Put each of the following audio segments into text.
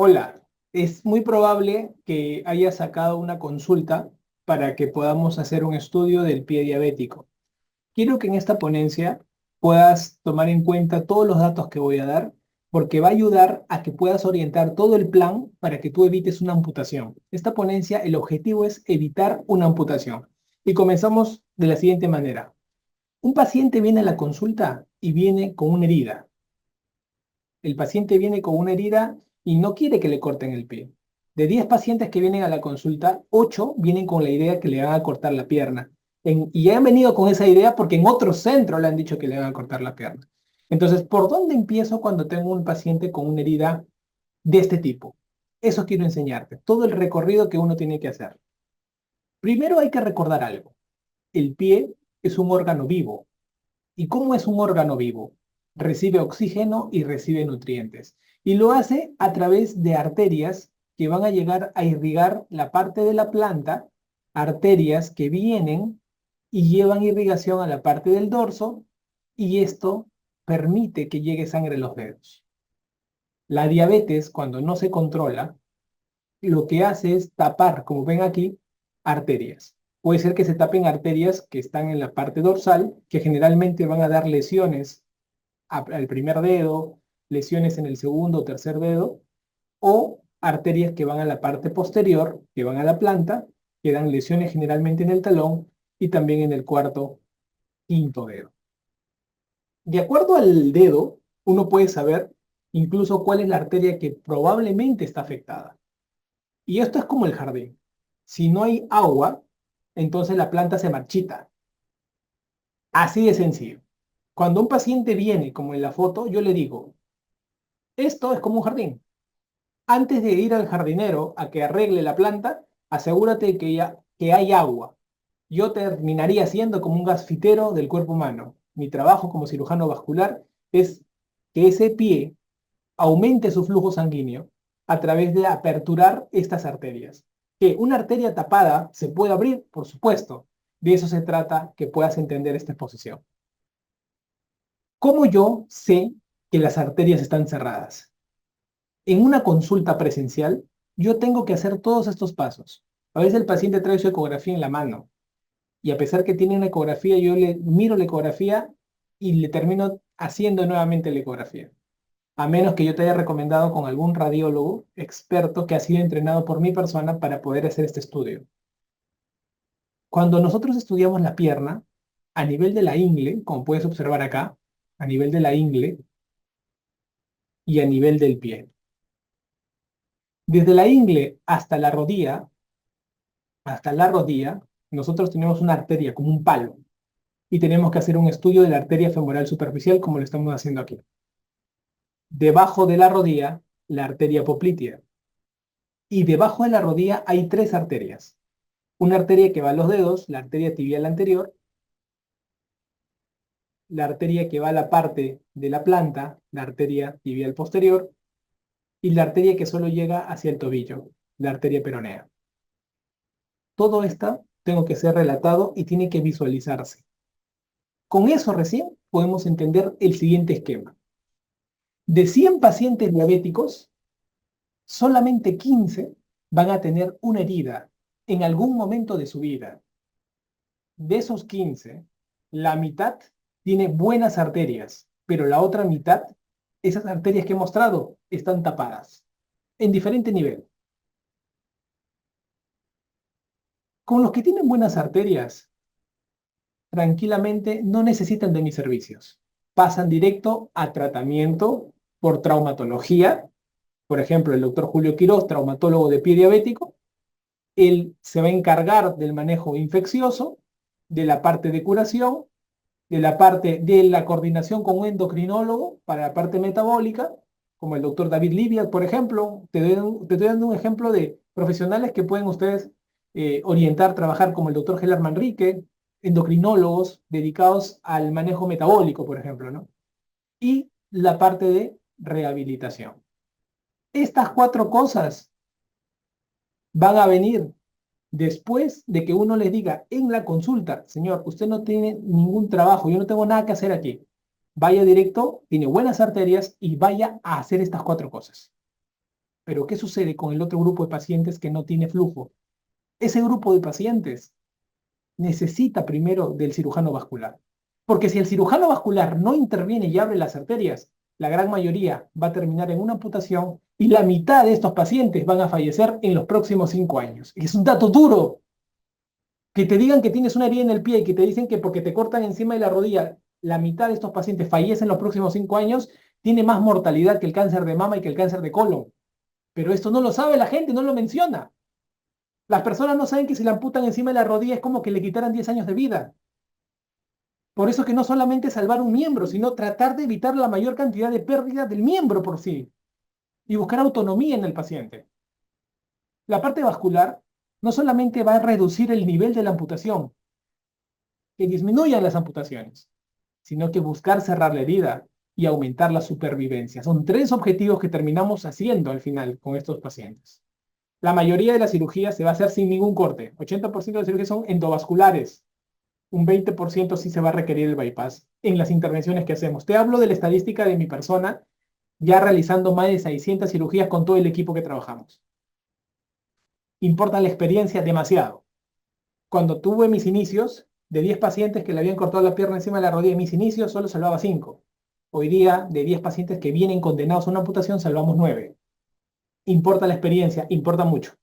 Hola, es muy probable que hayas sacado una consulta para que podamos hacer un estudio del pie diabético. Quiero que en esta ponencia puedas tomar en cuenta todos los datos que voy a dar, porque va a ayudar a que puedas orientar todo el plan para que tú evites una amputación. Esta ponencia, el objetivo es evitar una amputación. Y comenzamos de la siguiente manera. Un paciente viene a la consulta y viene con una herida. El paciente viene con una herida y no quiere que le corten el pie. De 10 pacientes que vienen a la consulta, 8 vienen con la idea que le van a cortar la pierna. Y han venido con esa idea porque en otro centro le han dicho que le van a cortar la pierna. Entonces, ¿por dónde empiezo cuando tengo un paciente con una herida de este tipo? Eso quiero enseñarte, todo el recorrido que uno tiene que hacer. Primero hay que recordar algo. El pie es un órgano vivo. ¿Y cómo es un órgano vivo? Recibe oxígeno y recibe nutrientes. Y lo hace a través de arterias que van a llegar a irrigar la parte de la planta, arterias que vienen y llevan irrigación a la parte del dorso, y esto permite que llegue sangre a los dedos. La diabetes, cuando no se controla, lo que hace es tapar, como ven aquí, arterias. Puede ser que se tapen arterias que están en la parte dorsal, que generalmente van a dar lesiones al primer dedo, lesiones en el segundo o tercer dedo, o arterias que van a la parte posterior, que van a la planta, que dan lesiones generalmente en el talón y también en el cuarto, quinto dedo. De acuerdo al dedo, uno puede saber incluso cuál es la arteria que probablemente está afectada. Y esto es como el jardín. Si no hay agua, entonces la planta se marchita. Así de sencillo. Cuando un paciente viene, como en la foto, yo le digo, esto es como un jardín. Antes de ir al jardinero a que arregle la planta, asegúrate que hay agua. Yo terminaría siendo como un gasfitero del cuerpo humano. Mi trabajo como cirujano vascular es que ese pie aumente su flujo sanguíneo a través de aperturar estas arterias. Que una arteria tapada se puede abrir, por supuesto. De eso se trata, que puedas entender esta exposición. ¿Cómo yo sé que las arterias están cerradas? En una consulta presencial, yo tengo que hacer todos estos pasos. A veces el paciente trae su ecografía en la mano y a pesar que tiene una ecografía, yo le miro la ecografía y le termino haciendo nuevamente la ecografía. A menos que yo te haya recomendado con algún radiólogo experto que ha sido entrenado por mi persona para poder hacer este estudio. Cuando nosotros estudiamos la pierna, a nivel de la ingle, como puedes observar acá, a nivel de la ingle y a nivel del pie. Desde la ingle hasta la rodilla, nosotros tenemos una arteria como un palo y tenemos que hacer un estudio de la arteria femoral superficial como lo estamos haciendo aquí. Debajo de la rodilla, la arteria poplitea. Y debajo de la rodilla hay tres arterias. Una arteria que va a los dedos, la arteria tibial anterior, la arteria que va a la parte de la planta, la arteria tibial posterior, y la arteria que solo llega hacia el tobillo, la arteria peronea. Todo esto tengo que ser relatado y tiene que visualizarse. Con eso recién podemos entender el siguiente esquema. De 100 pacientes diabéticos, solamente 15 van a tener una herida en algún momento de su vida. De esos 15, la mitad tiene buenas arterias, pero la otra mitad, esas arterias que he mostrado, están tapadas en diferente nivel. Con los que tienen buenas arterias, tranquilamente no necesitan de mis servicios. Pasan directo a tratamiento por traumatología. Por ejemplo, el doctor Julio Quiroz, traumatólogo de pie diabético, él se va a encargar del manejo infeccioso, de la parte de curación, de la parte de la coordinación con un endocrinólogo para la parte metabólica, como el doctor David Livia, por ejemplo. Te estoy dando un ejemplo de profesionales que pueden ustedes orientar, trabajar, como el doctor Gelar Manrique, endocrinólogos dedicados al manejo metabólico, por ejemplo, ¿no? Y la parte de rehabilitación. Estas cuatro cosas van a venir después de que uno les diga en la consulta, señor, usted no tiene ningún trabajo, yo no tengo nada que hacer aquí. Vaya directo, tiene buenas arterias y vaya a hacer estas cuatro cosas. Pero ¿qué sucede con el otro grupo de pacientes que no tiene flujo? Ese grupo de pacientes necesita primero del cirujano vascular. Porque si el cirujano vascular no interviene y abre las arterias, la gran mayoría va a terminar en una amputación y la mitad de estos pacientes van a fallecer en los próximos 5 años. Y es un dato duro. Que te digan que tienes una herida en el pie y que te dicen que porque te cortan encima de la rodilla, la mitad de estos pacientes fallecen en los próximos 5 años, tiene más mortalidad que el cáncer de mama y que el cáncer de colon. Pero esto no lo sabe la gente, no lo menciona. Las personas no saben que si la amputan encima de la rodilla es como que le quitaran 10 años de vida. Por eso que no solamente salvar un miembro, sino tratar de evitar la mayor cantidad de pérdida del miembro por sí y buscar autonomía en el paciente. La parte vascular no solamente va a reducir el nivel de la amputación, que disminuyan las amputaciones, sino que buscar cerrar la herida y aumentar la supervivencia. Son 3 objetivos que terminamos haciendo al final con estos pacientes. La mayoría de las cirugías se va a hacer sin ningún corte. 80% de las cirugías son endovasculares. Un 20% sí se va a requerir el bypass en las intervenciones que hacemos. Te hablo de la estadística de mi persona, ya realizando más de 600 cirugías con todo el equipo que trabajamos. Importa la experiencia demasiado. Cuando tuve mis inicios, de 10 pacientes que le habían cortado la pierna encima de la rodilla en mis inicios, solo salvaba 5. Hoy día, de 10 pacientes que vienen condenados a una amputación, salvamos 9. Importa la experiencia, importa mucho.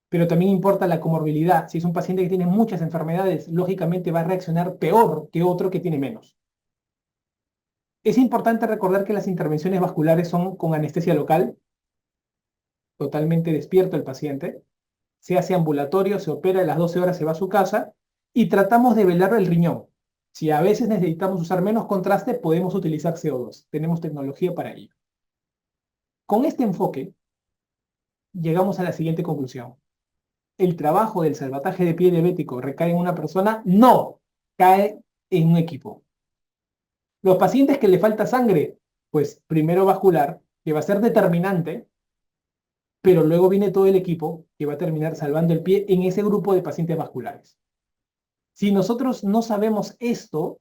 Pero también importa la comorbilidad. Si es un paciente que tiene muchas enfermedades, lógicamente va a reaccionar peor que otro que tiene menos. Es importante recordar que las intervenciones vasculares son con anestesia local, totalmente despierto el paciente. Se hace ambulatorio, se opera, a las 12 horas se va a su casa y tratamos de velar el riñón. Si a veces necesitamos usar menos contraste, podemos utilizar CO2. Tenemos tecnología para ello. Con este enfoque, llegamos a la siguiente conclusión. ¿El trabajo del salvataje de pie diabético recae en una persona? No, cae en un equipo. Los pacientes que le falta sangre, pues primero vascular, que va a ser determinante, pero luego viene todo el equipo que va a terminar salvando el pie en ese grupo de pacientes vasculares. Si nosotros no sabemos esto,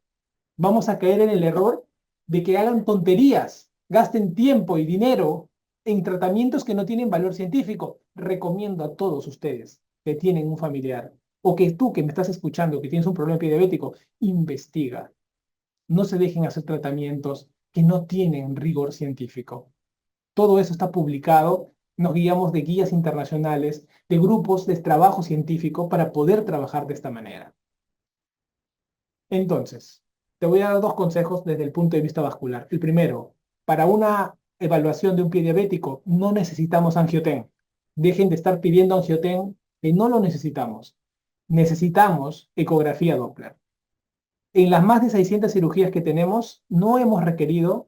vamos a caer en el error de que hagan tonterías, gasten tiempo y dinero en tratamientos que no tienen valor científico. Recomiendo a todos ustedes que tienen un familiar o que tú que me estás escuchando, que tienes un problema epidemiológico, investiga. No se dejen hacer tratamientos que no tienen rigor científico. Todo eso está publicado. Nos guiamos de guías internacionales, de grupos de trabajo científico para poder trabajar de esta manera. Entonces, te voy a dar 2 consejos desde el punto de vista vascular. El primero, para una evaluación de un pie diabético no necesitamos angioten. Dejen de estar pidiendo angioten que no lo necesitamos. Necesitamos ecografía Doppler. En las más de 600 cirugías que tenemos, no hemos requerido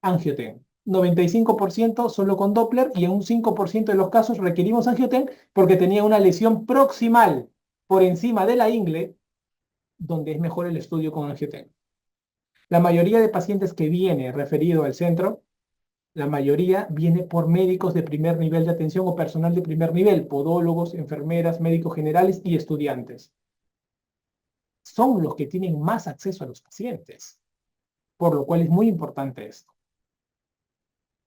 angioten. 95% solo con Doppler y en un 5% de los casos requerimos angioten porque tenía una lesión proximal por encima de la ingle, donde es mejor el estudio con angioten. La mayoría de pacientes que viene referido al centro, la mayoría viene por médicos de primer nivel de atención o personal de primer nivel, podólogos, enfermeras, médicos generales y estudiantes. Son los que tienen más acceso a los pacientes, por lo cual es muy importante esto.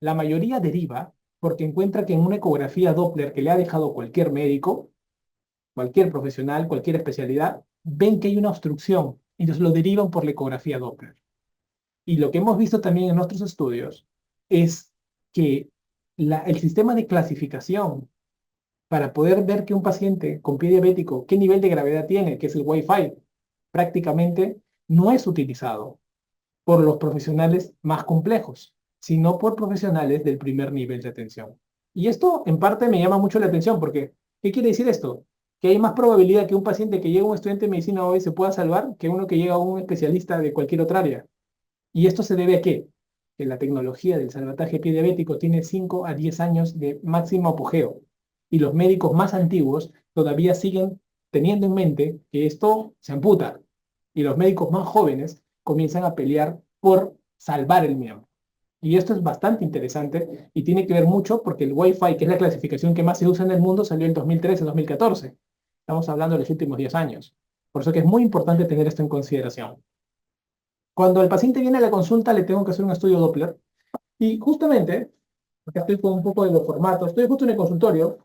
La mayoría deriva porque encuentra que en una ecografía Doppler que le ha dejado cualquier médico, cualquier profesional, cualquier especialidad, ven que hay una obstrucción, y entonces lo derivan por la ecografía Doppler. Y lo que hemos visto también en nuestros estudios es que el sistema de clasificación para poder ver que un paciente con pie diabético, qué nivel de gravedad tiene, que es el Wi-Fi, prácticamente no es utilizado por los profesionales más complejos, sino por profesionales del primer nivel de atención. Y esto en parte me llama mucho la atención porque, ¿qué quiere decir esto? Que hay más probabilidad que un paciente que llega a un estudiante de medicina hoy se pueda salvar que uno que llega a un especialista de cualquier otra área. ¿Y esto se debe a qué? Que la tecnología del salvataje pie diabético tiene 5 a 10 años de máximo apogeo. Y los médicos más antiguos todavía siguen teniendo en mente que esto se amputa. Y los médicos más jóvenes comienzan a pelear por salvar el miembro. Y esto es bastante interesante y tiene que ver mucho porque el Wi-Fi, que es la clasificación que más se usa en el mundo, salió en 2013-2014. Estamos hablando de los últimos 10 años. Por eso que es muy importante tener esto en consideración. Cuando el paciente viene a la consulta, le tengo que hacer un estudio Doppler. Y justamente Acá estoy con un poco de los formatos. Estoy justo en el consultorio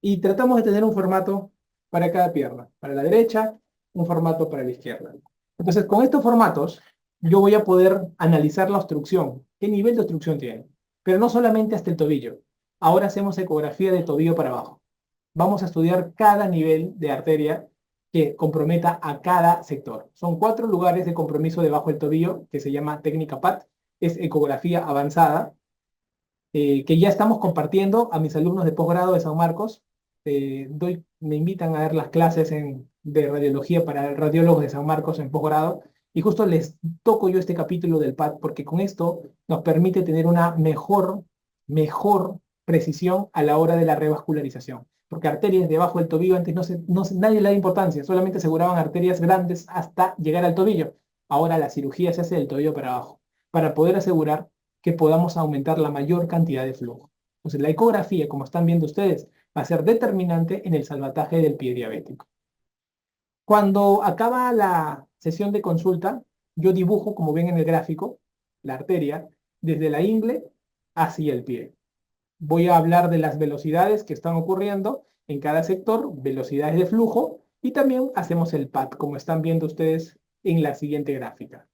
y tratamos de tener un formato para cada pierna. Para la derecha, un formato para la izquierda. Entonces, con estos formatos, yo voy a poder analizar la obstrucción. ¿Qué nivel de obstrucción tiene? Pero no solamente hasta el tobillo. Ahora hacemos ecografía de tobillo para abajo. Vamos a estudiar cada nivel de arteria que comprometa a cada sector. Son 4 lugares de compromiso debajo del tobillo, que se llama técnica PAT. Es ecografía avanzada, que ya estamos compartiendo a mis alumnos de posgrado de San Marcos. Me invitan a dar las clases de radiología para radiólogos de San Marcos en posgrado, y justo les toco yo este capítulo del PAT, porque con esto nos permite tener una mejor precisión a la hora de la revascularización. Porque arterias debajo del tobillo antes nadie le da importancia, solamente aseguraban arterias grandes hasta llegar al tobillo. Ahora la cirugía se hace del tobillo para abajo, para poder asegurar que podamos aumentar la mayor cantidad de flujo. Entonces, la ecografía, como están viendo ustedes, va a ser determinante en el salvataje del pie diabético. Cuando acaba la sesión de consulta, yo dibujo, como ven en el gráfico, la arteria desde la ingle hacia el pie. Voy a hablar de las velocidades que están ocurriendo en cada sector, velocidades de flujo, y también hacemos el PAT, como están viendo ustedes en la siguiente gráfica.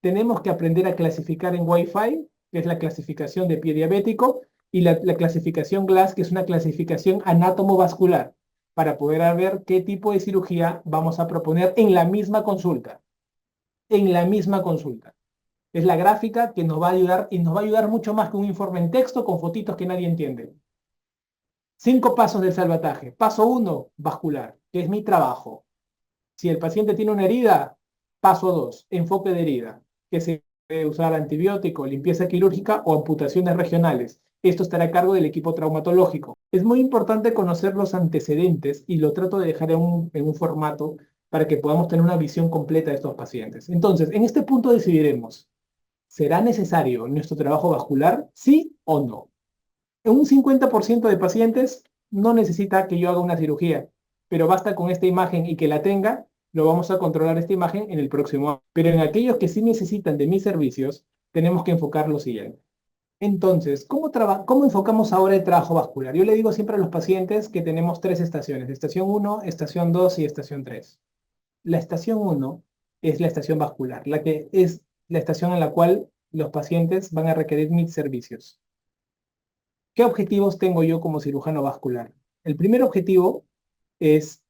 Tenemos que aprender a clasificar en Wi-Fi, que es la clasificación de pie diabético, y la clasificación GLASS, que es una clasificación anátomo-vascular, para poder ver qué tipo de cirugía vamos a proponer en la misma consulta. En la misma consulta. Es la gráfica que nos va a ayudar, y nos va a ayudar mucho más que un informe en texto con fotitos que nadie entiende. 5 pasos del salvataje. Paso 1, vascular, que es mi trabajo. Si el paciente tiene una herida, paso 2, enfoque de herida, que se puede usar antibiótico, limpieza quirúrgica o amputaciones regionales. Esto estará a cargo del equipo traumatológico. Es muy importante conocer los antecedentes, y lo trato de dejar en un formato para que podamos tener una visión completa de estos pacientes. Entonces, en este punto decidiremos, ¿será necesario nuestro trabajo vascular? ¿Sí o no? En un 50% de pacientes no necesita que yo haga una cirugía, pero basta con esta imagen y que la tenga, lo vamos a controlar esta imagen en el próximo año. Pero en aquellos que sí necesitan de mis servicios, tenemos que enfocar lo siguiente. Entonces, ¿cómo enfocamos ahora el trabajo vascular? Yo le digo siempre a los pacientes que tenemos 3 estaciones: estación 1, estación 2 y estación 3. La estación 1 es la estación vascular, la que es la estación en la cual los pacientes van a requerir mis servicios. ¿Qué objetivos tengo yo como cirujano vascular? El primer objetivo es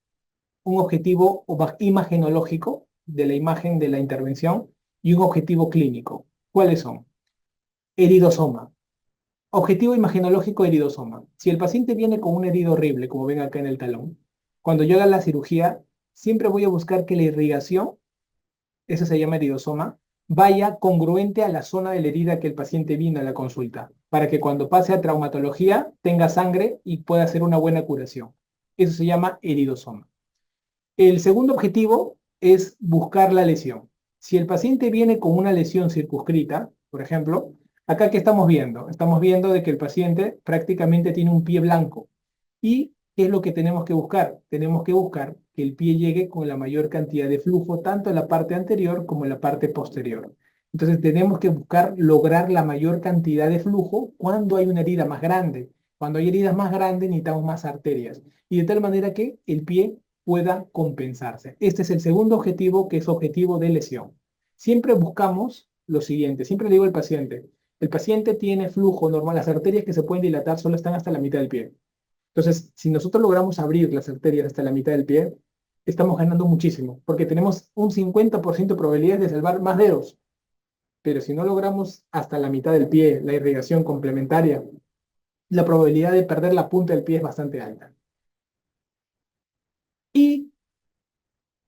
un objetivo imagenológico de la imagen de la intervención y un objetivo clínico. ¿Cuáles son? Eridosoma. Objetivo imagenológico, eridosoma. Si el paciente viene con una herida horrible, como ven acá en el talón, cuando yo haga la cirugía, siempre voy a buscar que la irrigación, eso se llama eridosoma, vaya congruente a la zona de la herida que el paciente vino a la consulta, para que cuando pase a traumatología tenga sangre y pueda hacer una buena curación. Eso se llama eridosoma. El segundo objetivo es buscar la lesión. Si el paciente viene con una lesión circunscrita, por ejemplo, acá ¿qué estamos viendo? Estamos viendo de que el paciente prácticamente tiene un pie blanco. ¿Y qué es lo que tenemos que buscar? Tenemos que buscar que el pie llegue con la mayor cantidad de flujo, tanto en la parte anterior como en la parte posterior. Entonces tenemos que buscar lograr la mayor cantidad de flujo cuando hay una herida más grande. Cuando hay heridas más grandes necesitamos más arterias. Y de tal manera que el pie pueda compensarse. Este es el segundo objetivo, que es objetivo de lesión. Siempre buscamos lo siguiente, siempre le digo al paciente, el paciente tiene flujo normal, las arterias que se pueden dilatar solo están hasta la mitad del pie. Entonces, si nosotros logramos abrir las arterias hasta la mitad del pie, estamos ganando muchísimo, porque tenemos un 50% de probabilidades de salvar más dedos. Pero si no logramos hasta la mitad del pie la irrigación complementaria, la probabilidad de perder la punta del pie es bastante alta. Y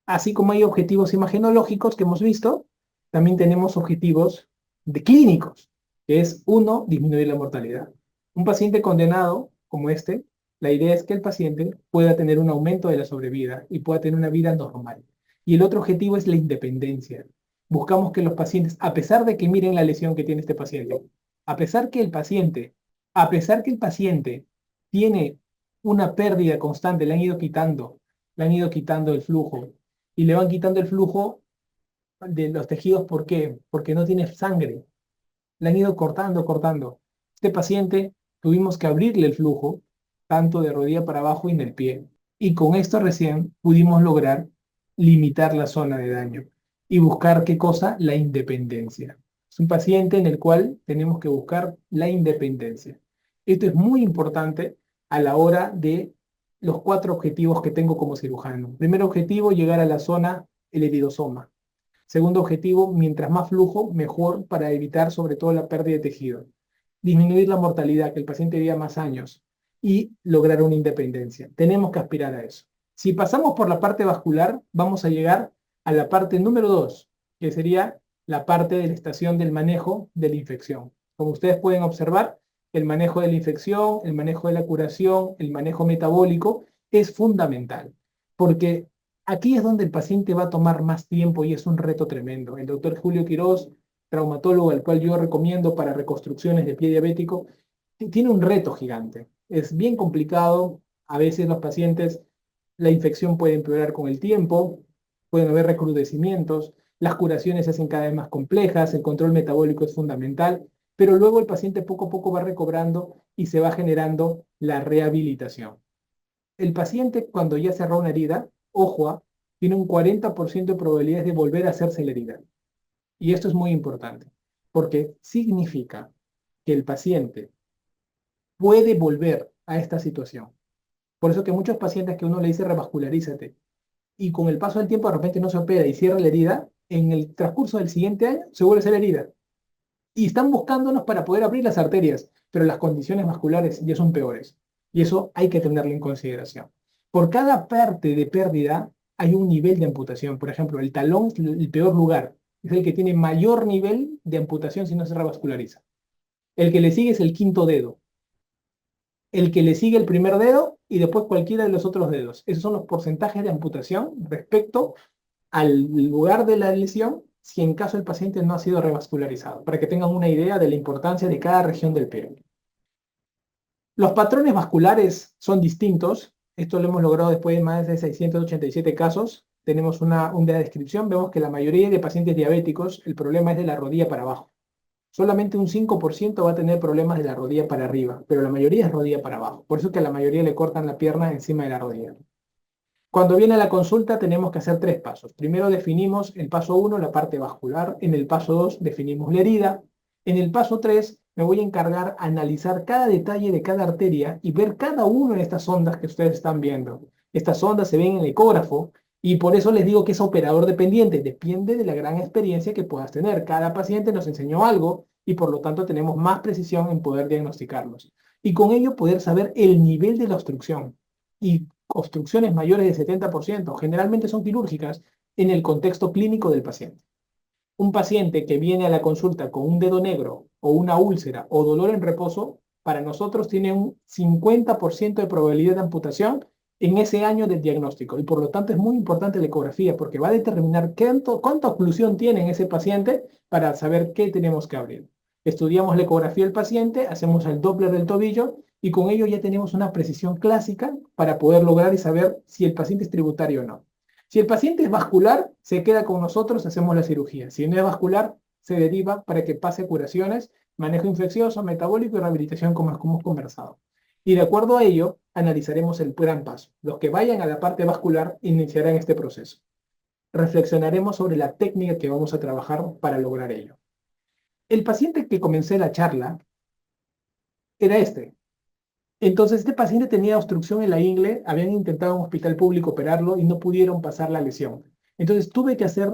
así como hay objetivos imagenológicos que hemos visto, también tenemos objetivos de clínicos, que es uno, disminuir la mortalidad. Un paciente condenado como este, la idea es que el paciente pueda tener un aumento de la sobrevida y pueda tener una vida normal. Y el otro objetivo es la independencia. Buscamos que los pacientes, a pesar de que miren la lesión que tiene este paciente, a pesar que el paciente, a pesar que el paciente tiene una pérdida constante, le han ido quitando el flujo, y le van quitando el flujo de los tejidos. ¿Por qué? Porque no tiene sangre. Le han ido cortando, cortando. Este paciente tuvimos que abrirle el flujo, tanto de rodilla para abajo y en el pie. Y con esto recién pudimos lograr limitar la zona de daño y buscar qué cosa, la independencia. Es un paciente en el cual tenemos que buscar la independencia. Esto es muy importante a la hora de los 4 objetivos que tengo como cirujano. Primer objetivo, llegar a la zona, el heridosoma. Segundo objetivo, mientras más flujo, mejor para evitar sobre todo la pérdida de tejido. Disminuir la mortalidad, que el paciente viva más años y lograr una independencia. Tenemos que aspirar a eso. Si pasamos por la parte vascular, vamos a llegar a la parte número 2, que sería la parte de la estación del manejo de la infección. Como ustedes pueden observar, el manejo de la infección, el manejo de la curación, el manejo metabólico es fundamental, porque aquí es donde el paciente va a tomar más tiempo y es un reto tremendo. El doctor Julio Quirós, traumatólogo al cual yo recomiendo para reconstrucciones de pie diabético, tiene un reto gigante. Es bien complicado. A veces los pacientes, la infección puede empeorar con el tiempo, pueden haber recrudecimientos, las curaciones se hacen cada vez más complejas, el control metabólico es fundamental, pero luego el paciente poco a poco va recobrando y se va generando la rehabilitación. El paciente, cuando ya cerró una herida, ojo, tiene un 40% de probabilidades de volver a hacerse la herida. Y esto es muy importante, porque significa que el paciente puede volver a esta situación. Por eso que muchos pacientes que uno le dice revascularízate y con el paso del tiempo de repente no se opera y cierra la herida, en el transcurso del siguiente año se vuelve a hacer la herida. Y están buscándonos para poder abrir las arterias, pero las condiciones vasculares ya son peores. Y eso hay que tenerlo en consideración. Por cada parte de pérdida hay un nivel de amputación. Por ejemplo, el talón es el peor lugar. Es el que tiene mayor nivel de amputación si no se revasculariza. El que le sigue es el quinto dedo. El que le sigue el primer dedo y después cualquiera de los otros dedos. Esos son los porcentajes de amputación respecto al lugar de la lesión si en caso el paciente no ha sido revascularizado, para que tengan una idea de la importancia de cada región del pelo. Los patrones vasculares son distintos. Esto lo hemos logrado después de más de 687 casos. Tenemos una descripción. Vemos que la mayoría de pacientes diabéticos, el problema es de la rodilla para abajo. Solamente un 5% va a tener problemas de la rodilla para arriba, pero la mayoría es rodilla para abajo. Por eso que a la mayoría le cortan la pierna encima de la rodilla. Cuando viene la consulta tenemos que hacer 3 pasos. Primero definimos el paso 1, la parte vascular. En el paso 2 definimos la herida. En el paso 3 me voy a encargar a analizar cada detalle de cada arteria y ver cada una de estas ondas que ustedes están viendo. Estas ondas se ven en el ecógrafo y por eso les digo que es operador dependiente. Depende de la gran experiencia que puedas tener. Cada paciente nos enseñó algo y por lo tanto tenemos más precisión en poder diagnosticarlos. Y con ello poder saber el nivel de la obstrucción. Y obstrucciones mayores del 70% generalmente son quirúrgicas en el contexto clínico del paciente. Un paciente que viene a la consulta con un dedo negro o una úlcera o dolor en reposo, para nosotros tiene un 50% de probabilidad de amputación en ese año del diagnóstico. Y por lo tanto es muy importante la ecografía porque va a determinar cuánta oclusión tiene en ese paciente para saber qué tenemos que abrir. Estudiamos la ecografía del paciente, hacemos el Doppler del tobillo y con ello ya tenemos una precisión clásica para poder lograr y saber si el paciente es tributario o no. Si el paciente es vascular, se queda con nosotros, hacemos la cirugía. Si no es vascular, se deriva para que pase curaciones, manejo infeccioso, metabólico y rehabilitación como hemos conversado. Y de acuerdo a ello, analizaremos el gran paso. Los que vayan a la parte vascular iniciarán este proceso. Reflexionaremos sobre la técnica que vamos a trabajar para lograr ello. El paciente que comencé la charla era este. Entonces, este paciente tenía obstrucción en la ingle, habían intentado en un hospital público operarlo y no pudieron pasar la lesión. Entonces, tuve que hacer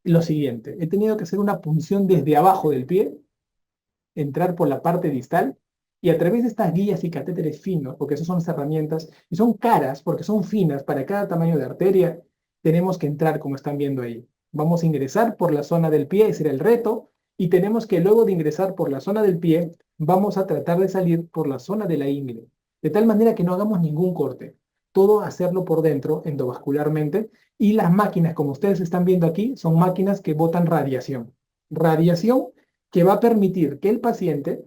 lo siguiente. He tenido que hacer una punción desde abajo del pie, entrar por la parte distal y a través de estas guías y catéteres finos, porque esas son las herramientas, y son caras porque son finas para cada tamaño de arteria, tenemos que entrar como están viendo ahí. Vamos a ingresar por la zona del pie, ese era el reto, y tenemos que luego de ingresar por la zona del pie, vamos a tratar de salir por la zona de la ingle, de tal manera que no hagamos ningún corte. Todo hacerlo por dentro, endovascularmente, y las máquinas, como ustedes están viendo aquí, son máquinas que botan radiación. Radiación que va a permitir que el paciente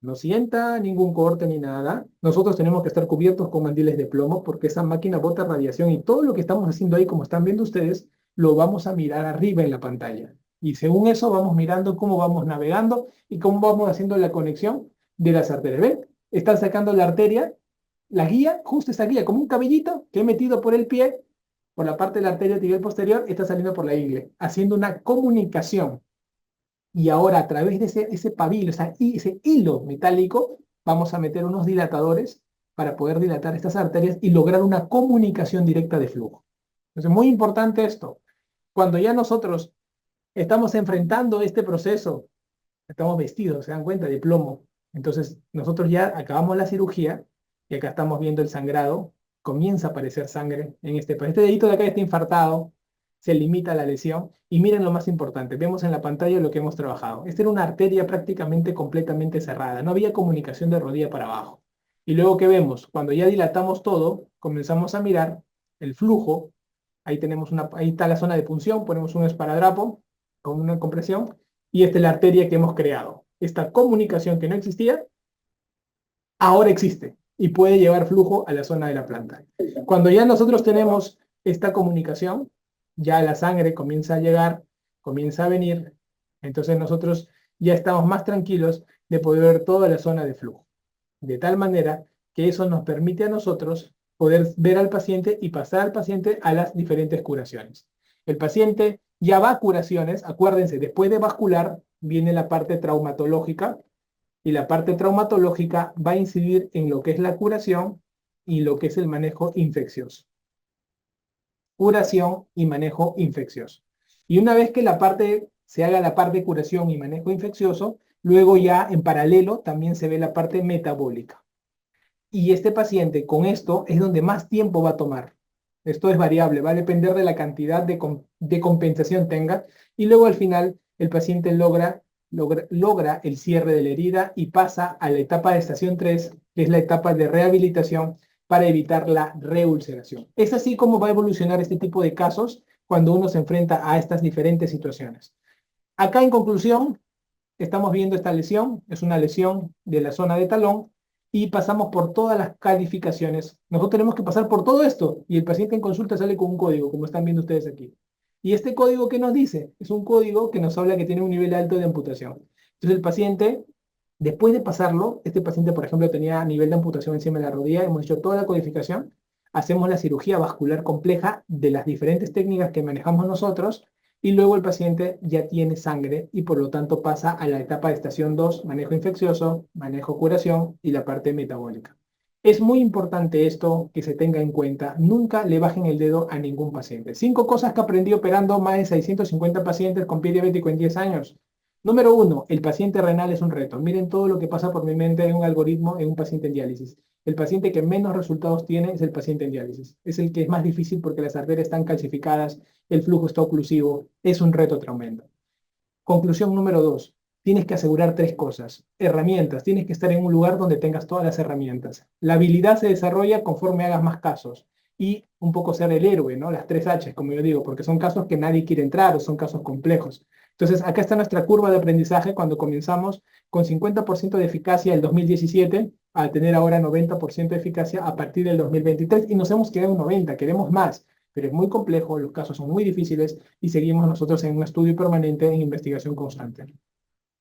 no sienta ningún corte ni nada. Nosotros tenemos que estar cubiertos con mandiles de plomo porque esa máquina bota radiación y todo lo que estamos haciendo ahí, como están viendo ustedes, lo vamos a mirar arriba en la pantalla. Y según eso vamos mirando cómo vamos navegando y cómo vamos haciendo la conexión de las arterias. ¿Ven? Están sacando la arteria, la guía, justo esa guía, como un cabellito que he metido por el pie, por la parte de la arteria tibial posterior, está saliendo por la ingle, haciendo una comunicación. Y ahora a través de ese pabilo, ese hilo metálico, vamos a meter unos dilatadores para poder dilatar estas arterias y lograr una comunicación directa de flujo. Entonces, muy importante esto. Cuando ya nosotros estamos enfrentando este proceso, estamos vestidos, se dan cuenta, de plomo. Entonces, nosotros ya acabamos la cirugía y acá estamos viendo el sangrado. Comienza a aparecer sangre en este dedito de acá está infartado, se limita la lesión. Y miren lo más importante, vemos en la pantalla lo que hemos trabajado. Esta era una arteria prácticamente completamente cerrada, no había comunicación de rodilla para abajo. Y luego, ¿qué vemos? Cuando ya dilatamos todo, comenzamos a mirar el flujo. Ahí está la zona de punción, ponemos un esparadrapo con una compresión y esta es la arteria que hemos creado. Esta comunicación que no existía, ahora existe y puede llevar flujo a la zona de la planta. Cuando ya nosotros tenemos esta comunicación, ya la sangre comienza a llegar, comienza a venir, entonces nosotros ya estamos más tranquilos de poder ver toda la zona de flujo. De tal manera que eso nos permite a nosotros poder ver al paciente y pasar al paciente a las diferentes curaciones. El paciente ya va a curaciones, acuérdense, después de vascular viene la parte traumatológica y la parte traumatológica va a incidir en lo que es la curación y lo que es el manejo infeccioso. Curación y manejo infeccioso. Y una vez que se haga la parte de curación y manejo infeccioso, luego ya en paralelo también se ve la parte metabólica. Y este paciente con esto es donde más tiempo va a tomar. Esto es variable, va a depender de la cantidad de compensación tenga. Y luego al final el paciente logra el cierre de la herida y pasa a la etapa de estación 3, que es la etapa de rehabilitación para evitar la reulceración. Es así como va a evolucionar este tipo de casos cuando uno se enfrenta a estas diferentes situaciones. Acá en conclusión, estamos viendo esta lesión, es una lesión de la zona de talón y pasamos por todas las calificaciones. Nosotros tenemos que pasar por todo esto y el paciente en consulta sale con un código, como están viendo ustedes aquí. Y este código, ¿qué nos dice? Es un código que nos habla que tiene un nivel alto de amputación. Entonces el paciente, después de pasarlo, este paciente, por ejemplo, tenía nivel de amputación encima de la rodilla, hemos hecho toda la codificación, hacemos la cirugía vascular compleja de las diferentes técnicas que manejamos nosotros y luego el paciente ya tiene sangre y por lo tanto pasa a la etapa de estación 2, manejo infeccioso, manejo curación y la parte metabólica. Es muy importante esto que se tenga en cuenta. Nunca le bajen el dedo a ningún paciente. 5 cosas que aprendí operando más de 650 pacientes con pie diabético en 10 años. Número 1, el paciente renal es un reto. Miren todo lo que pasa por mi mente en un algoritmo en un paciente en diálisis. El paciente que menos resultados tiene es el paciente en diálisis. Es el que es más difícil porque las arterias están calcificadas, el flujo está oclusivo, es un reto tremendo. Conclusión número 2, tienes que asegurar 3 cosas. Herramientas, tienes que estar en un lugar donde tengas todas las herramientas. La habilidad se desarrolla conforme hagas más casos. Y un poco ser el héroe, ¿no? Las 3 Hs, como yo digo, porque son casos que nadie quiere entrar o son casos complejos. Entonces, acá está nuestra curva de aprendizaje cuando comenzamos con 50% de eficacia el 2017 a tener ahora 90% de eficacia a partir del 2023 y nos hemos quedado en 90, queremos más, pero es muy complejo, los casos son muy difíciles y seguimos nosotros en un estudio permanente en investigación constante.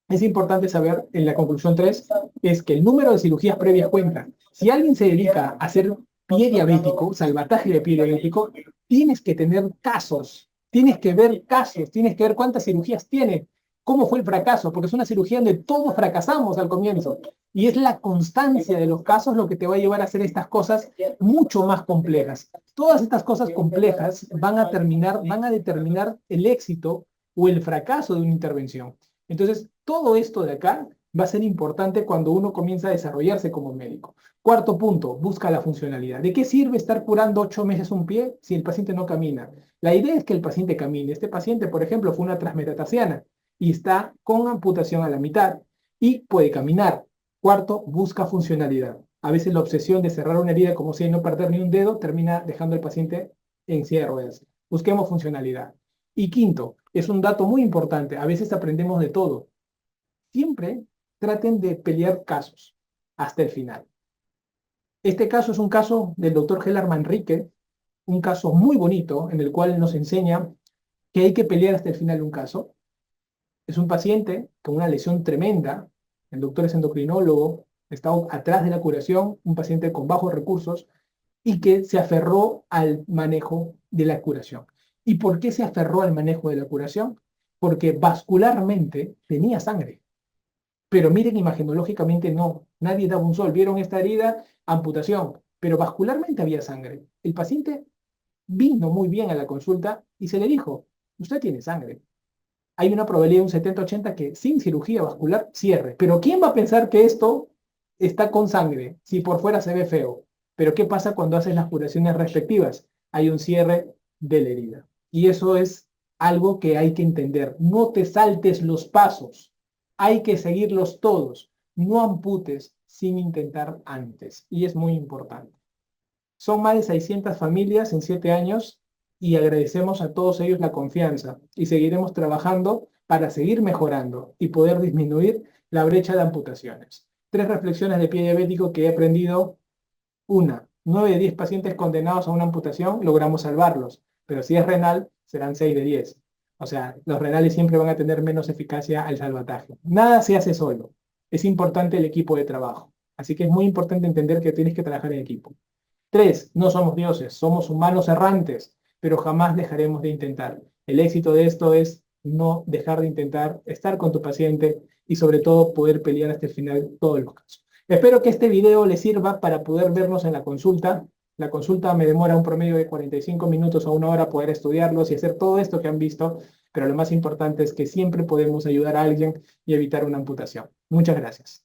Es importante saber, en la conclusión 3, es que el número de cirugías previas cuenta. Si alguien se dedica a hacer pie diabético, salvataje de pie diabético, tienes que tener casos, tienes que ver casos, tienes que ver cuántas cirugías tiene, cómo fue el fracaso, porque es una cirugía donde todos fracasamos al comienzo. Y es la constancia de los casos lo que te va a llevar a hacer estas cosas mucho más complejas. Todas estas cosas complejas van a determinar el éxito o el fracaso de una intervención. Entonces, todo esto de acá va a ser importante cuando uno comienza a desarrollarse como médico. Cuarto punto, busca la funcionalidad. ¿De qué sirve estar curando 8 meses un pie si el paciente no camina? La idea es que el paciente camine. Este paciente, por ejemplo, fue una transmetatarsiana y está con amputación a la mitad y puede caminar. Cuarto, busca funcionalidad. A veces la obsesión de cerrar una herida como si no perder ni un dedo termina dejando al paciente en silla de ruedas. Busquemos funcionalidad. Y quinto, es un dato muy importante, a veces aprendemos de todo. Siempre traten de pelear casos hasta el final. Este caso es un caso del doctor Gelar Manrique, un caso muy bonito en el cual nos enseña que hay que pelear hasta el final de un caso. Es un paciente con una lesión tremenda, el doctor es endocrinólogo, está atrás de la curación, un paciente con bajos recursos, y que se aferró al manejo de la curación. ¿Y por qué se aferró al manejo de la curación? Porque vascularmente tenía sangre. Pero miren, imagenológicamente no. Nadie daba un sol. Vieron esta herida, amputación. Pero vascularmente había sangre. El paciente vino muy bien a la consulta y se le dijo, usted tiene sangre. Hay una probabilidad de un 70-80 que sin cirugía vascular cierre. Pero ¿quién va a pensar que esto está con sangre si por fuera se ve feo? Pero ¿qué pasa cuando haces las curaciones respectivas? Hay un cierre de la herida. Y eso es algo que hay que entender. No te saltes los pasos. Hay que seguirlos todos. No amputes sin intentar antes. Y es muy importante. Son más de 600 familias en 7 años y agradecemos a todos ellos la confianza y seguiremos trabajando para seguir mejorando y poder disminuir la brecha de amputaciones. 3 reflexiones de pie diabético que he aprendido. Una, 9 de 10 pacientes condenados a una amputación logramos salvarlos, pero si es renal, serán 6 de 10. O sea, los renales siempre van a tener menos eficacia al salvataje. Nada se hace solo. Es importante el equipo de trabajo. Así que es muy importante entender que tienes que trabajar en equipo. 3, no somos dioses, somos humanos errantes, pero jamás dejaremos de intentar. El éxito de esto es no dejar de intentar, estar con tu paciente y sobre todo poder pelear hasta el final todos los casos. Espero que este video les sirva para poder vernos en la consulta. La consulta me demora un promedio de 45 minutos a 1 hora poder estudiarlos y hacer todo esto que han visto, pero lo más importante es que siempre podemos ayudar a alguien y evitar una amputación. Muchas gracias.